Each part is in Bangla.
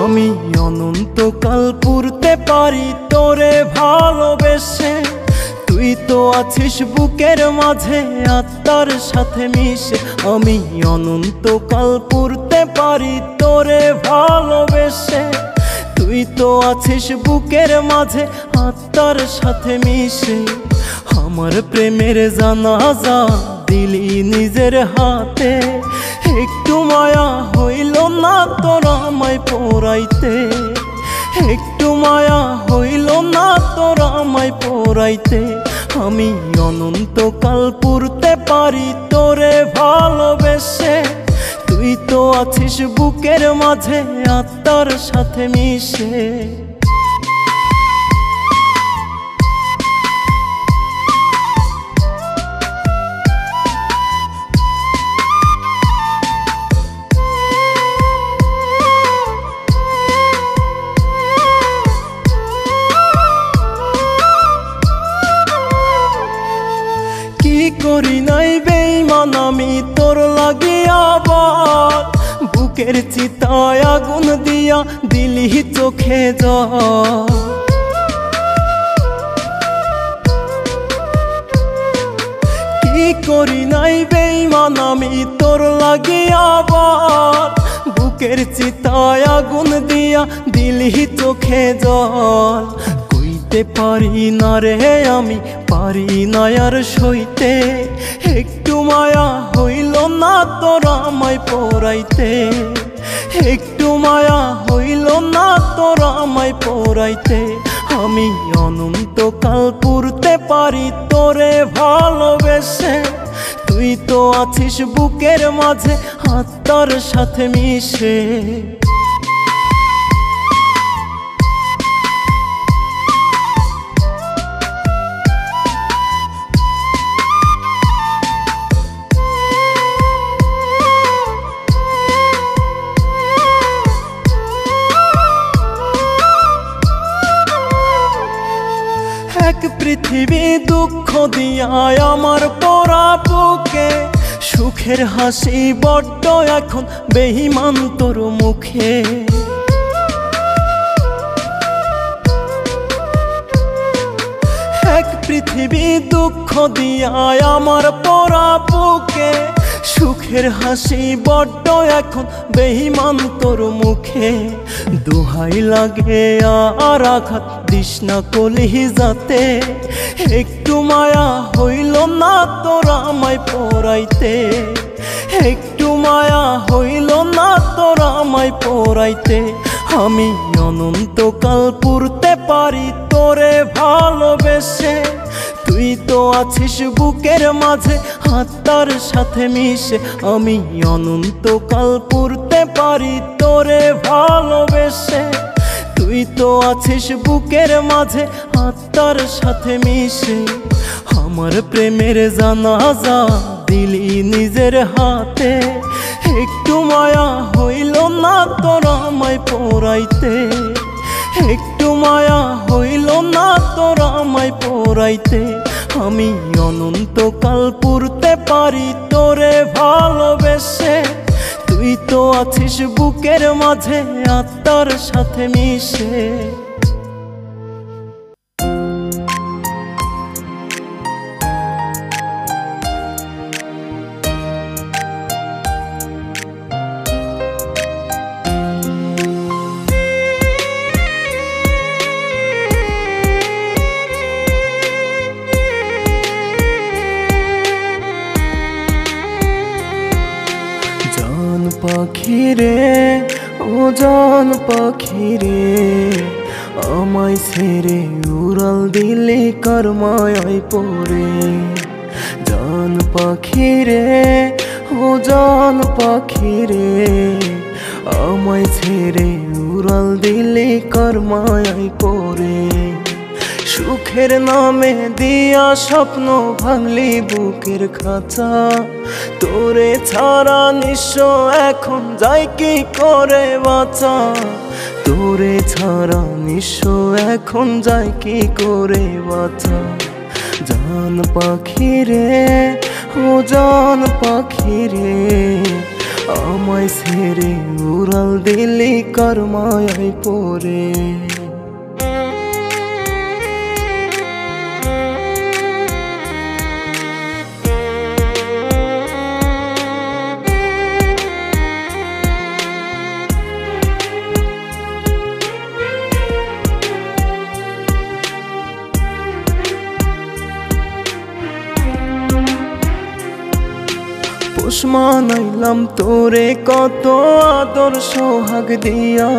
আমি অনন্তকাল পুরতে পারি তোরে ভালোবেসে, তুই তো আছিস বুকের মাঝে আত্মার সাথে মিশে। আমি অনন্তকাল পুরতে পারি তোরে ভালোবেসে, তুই তো আছিস বুকের মাঝে আত্মার সাথে মিশে। আমার প্রেমের জানাজা দিলি নিজের হাতে, একটু মায়া হইল না তোর আমায় পোড়াইতে, একটু মায়া হইল না তোর আমায় পোড়াইতে। আমি অনন্তকাল পুরতে পারি তোরে ভালোবেসে, তুই তো আছিস বুকের মাঝে আত্মার সাথে মিশে। করি নাই বেঈমান আমি তোর লাগিয়া, আবার বুকের চিতায় আগুন দিয়া দিলি চোখে জল। কি করি নাই বেঈমান আমি তোর লাগিয়া, আবার বুকের চিতায় আগুন দিয়া দিলি চোখে জল। কইতে পারি না রে আমি, পারি না আর সইতে, একটু মায়া হইল না তোর আমায় পোড়াইতে, একটু মায়া হইল না তোর আমায় পোড়াইতে। আমি অনন্তকাল পুরতে পারি তোরে ভালোবেসে, তুই তো আছিস বুকের মাঝে আত্মার সাথে মিশে। এক পৃথিবী দুঃখ দিয়া আমার পোড়া বুকে, সুখের হাসি বড্ড এখন বেঈমান তোর মুখে। এক পৃথিবী দুঃখ দিয়া আমার পোড়া বুকে, সুখের হাসি বড্ড এখন বেঈমান তোর মুখে। দোহাই লাগে আর আঘাত দিস না কলিজাতে, একটু মায়া হইল না তোর আমায় পোড়াইতে, একটু মায়া হইল না তোর আমায় পোড়াইতে। আমি অনন্তকাল পুরতে পারি তোরে ভালোবেসে, তুই তো আছিস বুকের মাঝে আত্মার সাথে মিশে। আমি অনন্তকাল পুরতে পারি তোরে ভালোবেসে, তুই তো আছিস বুকের মাঝে আত্মার সাথে মিশে। আমার প্রেমের জানাজা দিলি নিজের হাতে, একটু মায়া হইল না তোর আমায় পোড়াইতে, একটু মায়া হইল না তোর আমায় পোড়াইতে। আমি অনন্তকাল পুরতে পারি তোরে ভালোবেসে, তুই তো আছিস বুকের মাঝে আত্মার সাথে মিশে। পাখিরে ও জান পাখিরে, আমায় ছেড়ে উড়াল দিলি কার মায়ায় পড়ে। জান পাখিরে ও জান পাখিরে, আমায় ছেড়ে উড়াল দিলি কার মায়ায় পড়ে। সুখের নামে দিয়া স্বপ্ন ভাঙলি বুকের খাঁচা, তোরে ছাড়া নিঃস্ব এখন যাই কি করে বাঁচা, তোরে ছাড়া নিঃস্ব এখন যাই কি করে বাঁচা। জান পাখি রে, ও জান পাখি রে, আমায় ছেড়ে উড়াল দিলি কার মায়ায় পড়ে। পোষ মানাইলাম তোরে কত আদর সোহাগ দিয়া,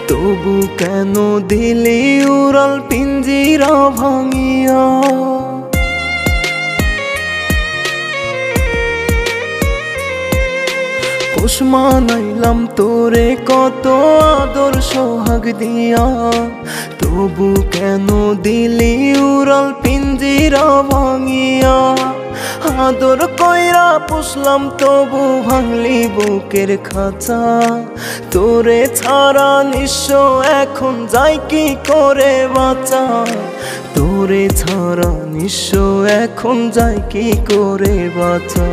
তবু কেন দিলি উড়াল পিঞ্জিরা ভাঙিয়া। পোষ মানাইলাম তোরে কত আদর সোহাগ দিয়া, তবু কেন দিলি উড়াল পিঞ্জিরা ভাঙিয়া। আদর কইরা পুষলাম তবু ভাঙলি বুকের খাঁচা, তোরে ছাড়া নিঃস্ব এখন যাই কি করে বাঁচা, তোরে ছাড়া নিঃস্ব এখন যাই কি করে বাঁচা।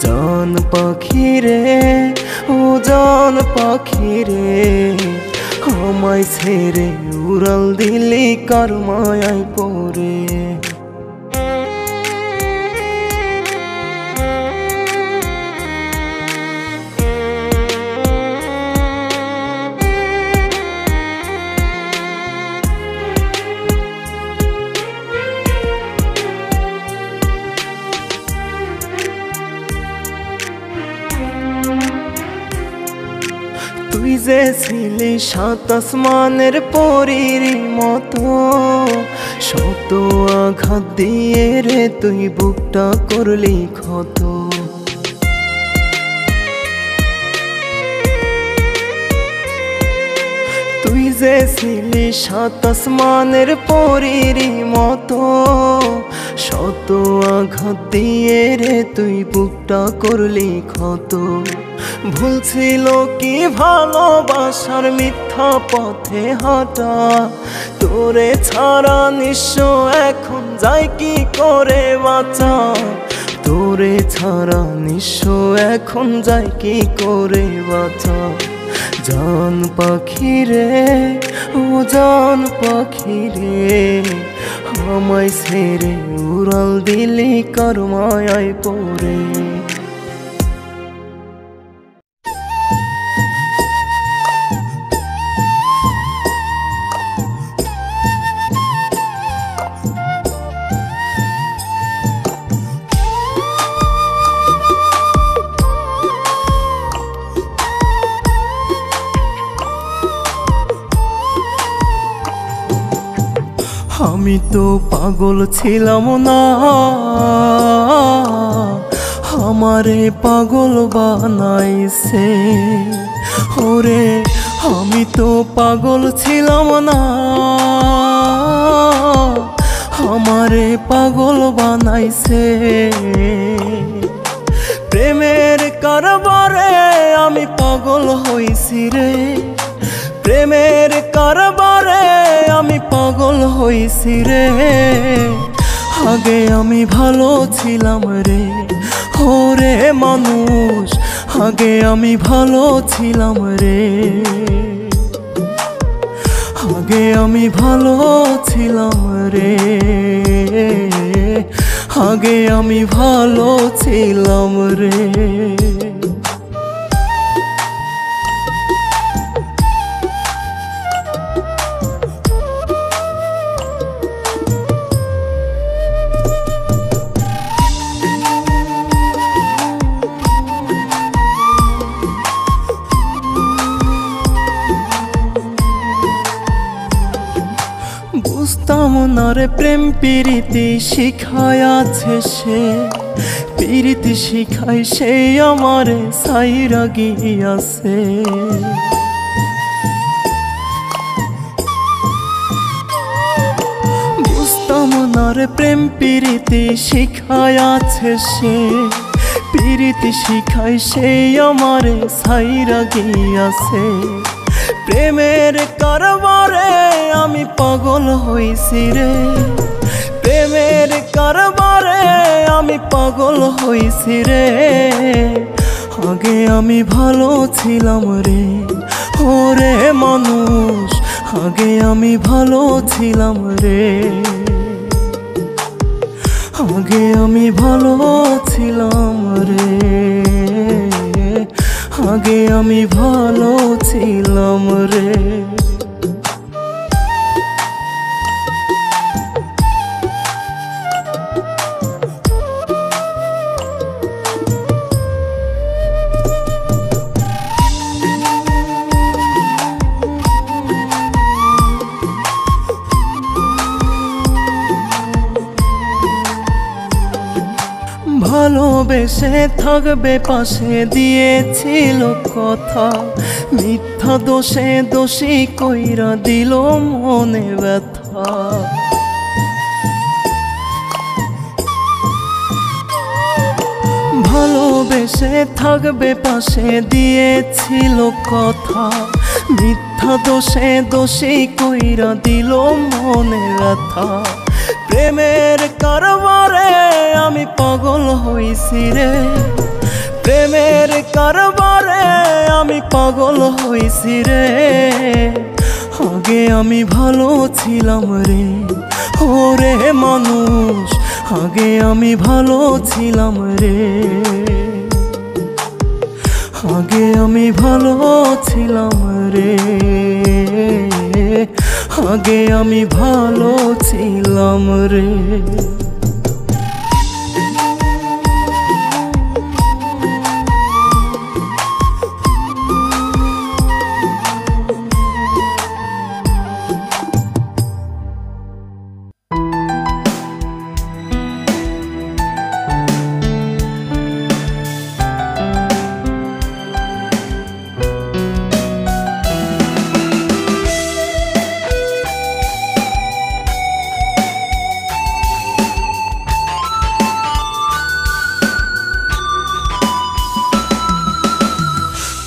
জান পাখি রে, ও জান পাখি রে, আমায় ছেড়ে উড়াল দিলি কার মায়ায় পড়ে। তুই যে ছিলি সাত আসমানের পরীর মতো, শত আঘাত দিয়ে রে তুই বুকটা করলি ক্ষত। তুই যে ছিলি সাত আসমানের পরীর মতো, শত আঘাত দিয়ে রে তুই বুকটা করলি ক্ষত। ভুল ছিল কি ভালোবাসার মিথ্যা পথে হাঁটা, তোরে ছাড়া নিঃস্ব এখন যাই কি করে বাঁচা, তোরে ছাড়া নিঃস্ব এখন যাই কি করে বাঁচা। জান পাখি রে, ও জান পাখি রে, আমায় ছেড়ে উড়াল দিলি কার মায়ায় পড়ে। আমি তো পাগল ছিলাম না, আমারে পাগল বানাইছে। ওরে আমি তো পাগল ছিলাম না, আমারে পাগল বানাইছে। প্রেমের কারবারে আমি পাগল হইছি রে, প্রেমের কারবারে আমি পাগল হইছি রে। আগে আমি ভালো ছিলাম রে, ওরে মানুষ আগে আমি ভালো ছিলাম রে, আগে আমি ভালো ছিলাম রে, আগে আমি ভালো ছিলাম রে। বুঝতাম না রে প্রেম প্রীতি শিখায়াছে সে, প্রীতি শিখায় সে আমারে সাইরা গিয়াছে। আমার প্রেম প্রীতি শিখায়াছে সে, প্রীতি শিখাই সেই আমারে ছাইরা গিয়াছে। প্রেমের কারবারে আমি পাগল হইছি রে, প্রেমের কারবারে আমি পাগল হইছি রে। আগে আমি ভালো ছিলাম রে, ওরে মানুষ আগে আমি ভালো ছিলাম রে, আগে আমি ভালো ছিলাম রে, আগে আমি ভালো ছিলাম রে। ভালোবেসে থাকবে পাশে দিয়েছিল কথা, মিথ্যা দোষে দোষী কইরা দিল মনে ব্যথা। ভালোবেসে থাকবে পাশে দিয়েছিল কথা, মিথ্যা দোষে দোষী কইরা দিল মনে ব্যথা। প্রেমের কারবারে আমি পাগল হইছি রে, প্রেমের কারবারে আমি পাগল হইছি রে। আগে আমি ভালো ছিলাম রে, ওরে মানুষ আগে আমি ভালো ছিলাম রে, আগে আমি ভালো ছিলাম রে, আগে আমি ভালো ছিলাম রে।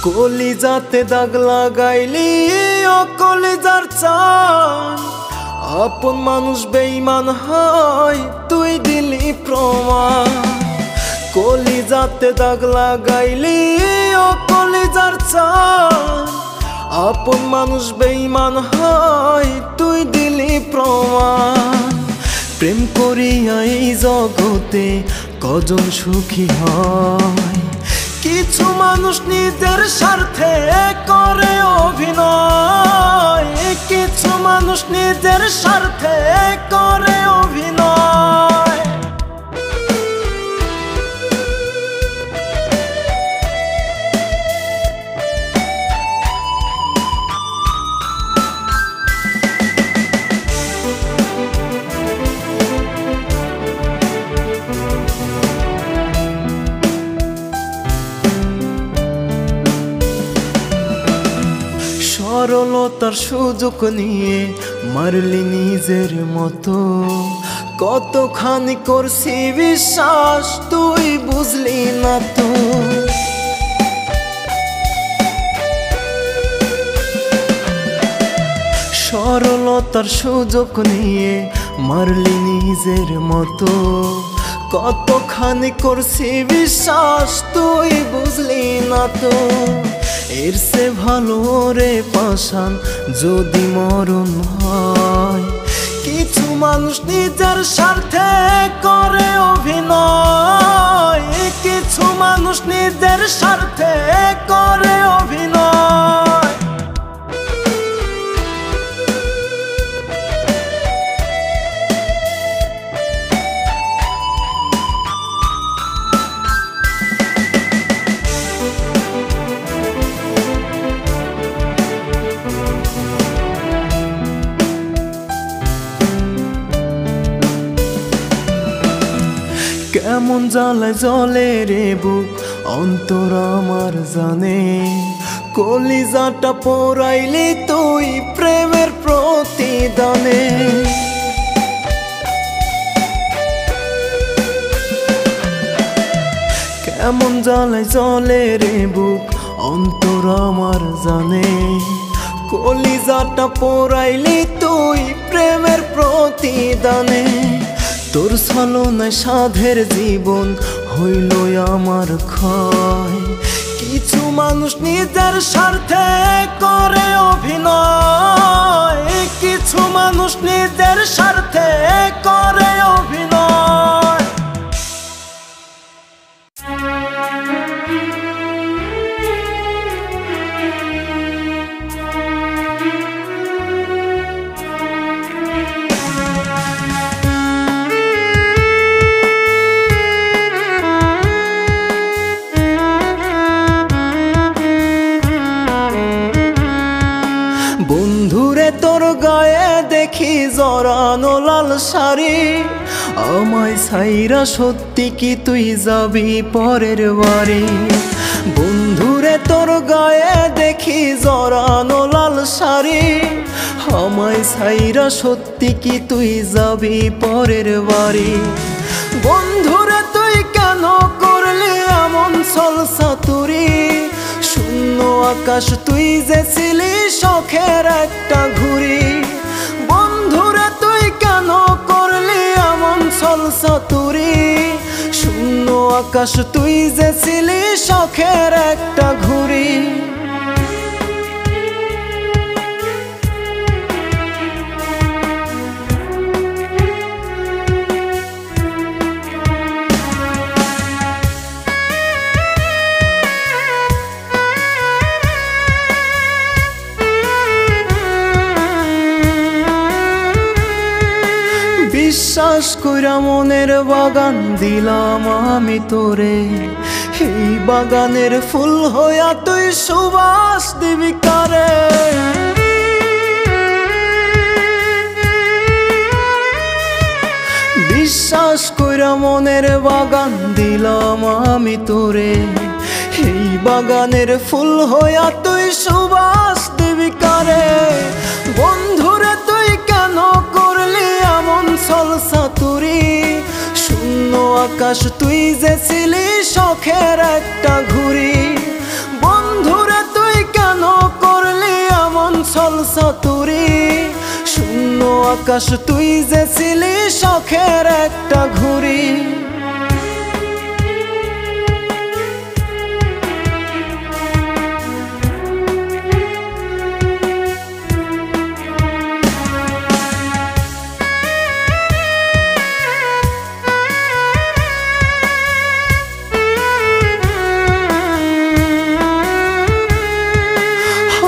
কলিজাতে দাগ লাগাইলি ও কলিজার চান, আপন মানুষ বেঈমান হয় তুই দিলি প্রমাণ। কলিজাতে দাগ লাগাইলি ও কলিজার চান, আপন মানুষ বেঈমান হয় তুই দিলি প্রমাণ। প্রেম করিয়া এই জগতে কজন সুখী হয়, কিছু মানুষ নিজের স্বার্থে করে অভিনয়, কিছু মানুষ নিজের স্বার্থে করে অভিনয়। সরলতার সুযোগ নিয়ে মারলি নিজের মতো, কতখানি করছি বিশ্বাস তুই বুঝলি না তো। সরলতার সুযোগ নিয়ে মারলি নিজের মতো, কতখানি করছি বিশ্বাস তুই বুঝলি না তো। এর সে ভালো রে পাশান যদি মরণ হয়, কিছু মানুষ নিজের স্বার্থে করে অভিনয়, কিছু মানুষ নিজের স্বার্থে করে অভিনয়। কেমন জ্বালায় জ্বলে রে বুক অন্তর আমার জানে, কলিজাটা পোড়াইলি তুই প্রেমের প্রতিদানে। কেমন জ্বালায় জ্বলে রে বুক অন্তর আমার জানে কলিজাটা পোড়াইলি তুই প্রেমের প্রতিদানে তোর ছলনায় সাধের জীবন হইল আমার ক্ষয় কিছু মানুষ নিজের স্বার্থে করে অভিনয় কিছু মানুষ নিজের স্বার্থে করে অভিনয় বন্ধুরে তোর গায়ে দেখি জড়ানো লাল শাড়ি আমায় ছাইরা সত্যি কি তুই যাবি পরের বাড়ি বন্ধুরে তোর গায়ে দেখি জড়ানো লাল শাড়ি আমায় ছাইরা সত্যি কি তুই যাবি পরের বাড়ি বন্ধুরে তুই কেন করলি এমন ছলছাতুরি শূন্য আকাশ তুই যে ছিলি শখের একটা ঘুড়ি বন্ধুরে তুই কেন করলি এমন ছলছাতুরি শূন্য আকাশ তুই যে ছিলি শখের একটা ঘুড়ি বিশ্বাস কইরা মনের বাগান দিলাম আমি তোরে এই বাগানের ফুল হইয়া তুই সুবাস দিবি কারে বিশ্বাস কইরা মনের বাগান দিলাম আমি তোরে এই বাগানের ফুল হইয়া তুই সুবাস দিবি কারে বন্ধুরে তুই কেন করলি এমন ছলছাতুরি শূন্য আকাশ তুই যে ছিলি শখের একটা ঘুড়ি বন্ধুরে তুই কেন করলি এমন ছলছাতুরি শূন্য আকাশ তুই যে ছিলি শখের একটা ঘুড়ি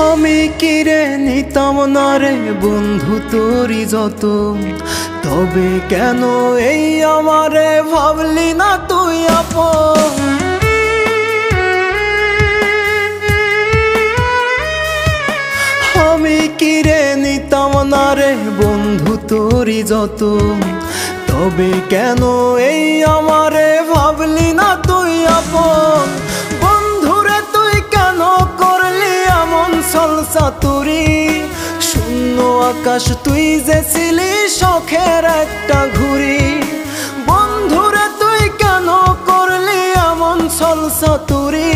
আমি কিরে নিতাম না রে বন্ধু তোরি যত তবে কেন এই আমারে ভাবলি না তুই আপন আমি কিরে নিতাম না রে বন্ধু তোরি যত তবে কেন এই আমারে ভাবলি না তুই আপন বন্ধুরে তুই কেন করলি এমন ছলছাতুরি শূন্য আকাশ তুই যে ছিলি শখের একটা ঘুড়ি বন্ধুরে তুই কেন করলি এমন ছলছাতুরি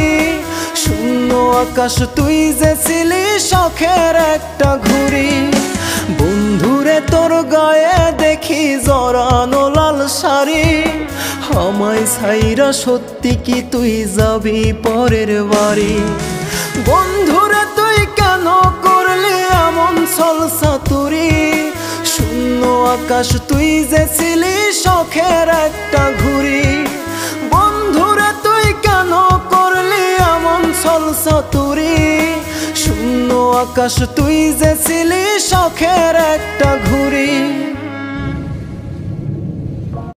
শূন্য আকাশ তুই যে ছিলি শখের একটা ঘুড়ি বন্ধুরে তোর গায়ে দেখি জড়ানো লাল শাড়ি আমায় ছাইরা সত্যি কি তুই যাবি পরের বাড়ি বন্ধুরে তুই কেন করলি এমন ছলছাতুরি শূন্য আকাশ তুই যে ছিলি শখের একটা ঘুড়ি বন্ধুরে তুই কেন করলি এমন ছলছাতুরি শূন্য আকাশ তুই যে ছিলি শখের একটা ঘুড়ি